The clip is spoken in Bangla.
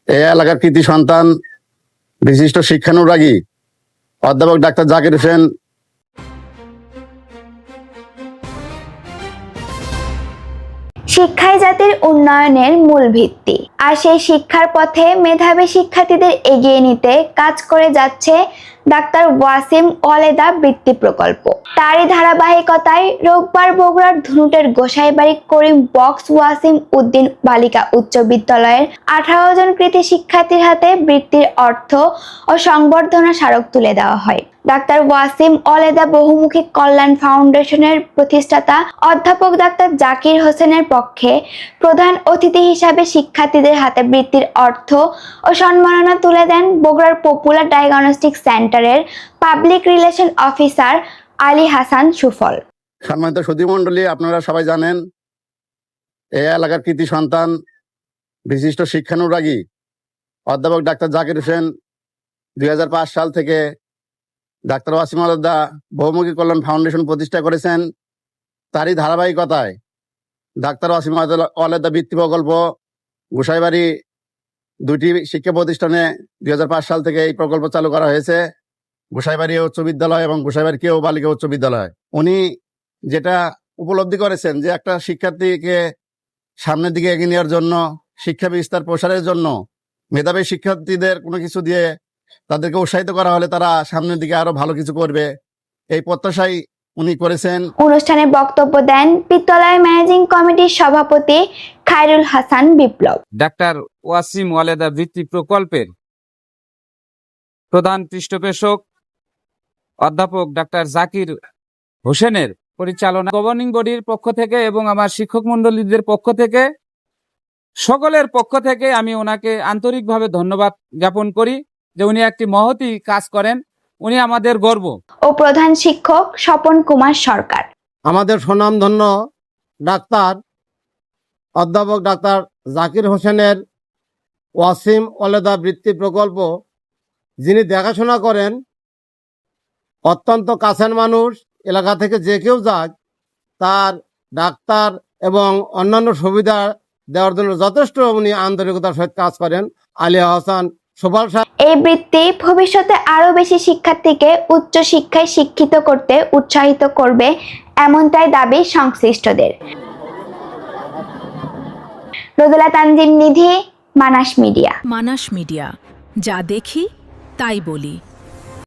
এই এলাকার কৃতি সন্তান বিশিষ্ট শিক্ষানুরাগী অধ্যাপক ডাক্তার জাকির হোসেন শিক্ষাই জাতির উন্নয়নের মূল ভিত্তি, আর সেই শিক্ষার পথে মেধাবী শিক্ষার্থীদের এগিয়ে নিতে কাজ করে যাচ্ছে ডাক্তার ওয়াসিম ওয়ালেদা বৃত্তি প্রকল্প। তারই ধারাবাহিকতায় রোববার বগুড়ার ধুনুটের গোসাইবাড়ি করিম বক্স ওয়াসিম উদ্দিন বালিকা উচ্চ বিদ্যালয়ের 18 জন কৃতি শিক্ষার্থীর হাতে বৃত্তির অর্থ ও সংবর্ধনা স্মারক তুলে দেওয়া হয়। ডাক্তার ওয়াসিম ওয়ালেদা বহুমুখী কল্যাণ ফাউন্ডেশনের প্রতিষ্ঠাতা অধ্যাপক ডাক্তার জাকির হোসেনের পক্ষে প্রধান অতিথি হিসাবে শিক্ষার্থীদের হাতে বৃত্তির অর্থ ও সম্মাননা তুলে দেন বগুড়ার পপুলার ডায়াগনস্টিক সেন্টারের public relation officer Ali Hasan সুফল। সম্মানিত সুধীমণ্ডলী, আপনারা সবাই জানেন এই এলাকার কৃতি সন্তান বিশিষ্ট শিক্ষানুরাগী অধ্যাপক ডাক্তার জাকির হোসেন 2005 সাল থেকে ডাক্তার ওয়াসিম ওয়ালেদা বহুমুখী কল্যাণ ফাউন্ডেশন প্রতিষ্ঠা করেছেন। তারই ধারাবাহিকতায় ডাক্তার ওয়াসিম ওয়ালেদা বৃত্তি প্রকল্প গোসাইবাড়ি দুটি শিক্ষা প্রতিষ্ঠানে 2005 সাল থেকে এই প্রকল্প চালু করা হয়েছে, গোসাইবাড়ি উচ্চ বিদ্যালয় এবং গোসাইবাড়ি কেউ বালিকা উচ্চ বিদ্যালয়। উনি যেটা উপলব্ধি করেছেন যে একটা শিক্ষার্থীকে সামনের দিকে এগিয়ে নেওয়ার জন্য, শিক্ষা বিস্তার প্রসারের জন্য মেধাবী শিক্ষার্থীদের কোনো কিছু দিয়ে তাদেরকে উৎসাহিত করা হলে তারা সামনের দিকে আরো ভালো কিছু করবে, এই প্রত্যাশাই উনি করেছেন। অনুষ্ঠানে বক্তব্য দেন বিদ্যালয় ম্যানেজিং কমিটির সভাপতি খায়রুল হাসান বিপ্লব। ডাক্তার ওয়াসিম ওয়ালেদা বৃত্তি প্রকল্পের প্রধান পৃষ্ঠপোষক অধ্যাপক ডাক্তার জাকির হোসেনের পরিচালনা গভর্নিং বডির পক্ষ থেকে এবং আমার শিক্ষক মণ্ডলীদের পক্ষ থেকে, সকলের পক্ষ থেকে আমি ওনাকে আন্তরিকভাবে ধন্যবাদ জ্ঞাপন করি যে উনি একটি মহতী কাজ করেন। উনি আমাদের গর্ব। ও প্রধান শিক্ষক স্বপন কুমার সরকার। আমাদের স্বনামধন্য ডাক্তার অধ্যাপক ডাক্তার জাকির হোসেনের ওয়াসিম ওয়ালেদা বৃত্তি প্রকল্প যিনি দেখাশোনা করেন, অত্যন্ত কাছের মানুষ, এলাকা থেকে যে কেউ যাক তার ডাক্তার এবং অন্যান্য সুবিধা দেওয়ার জন্য যথেষ্ট উনি আন্তরিকতার সহিত কাজ করেন। আলী হাসান সুফল সাহেব। এই বৃত্তি ভবিষ্যতে আরো বেশি শিক্ষার্থীকে উচ্চ শিক্ষায় শিক্ষিত করতে উৎসাহিত করবে, এমনটাই দাবি সংশ্লিষ্টদের। রোদেলা তানজিম নিধি, মানাস মিডিয়া। মানাস মিডিয়া, যা দেখি তাই বলি।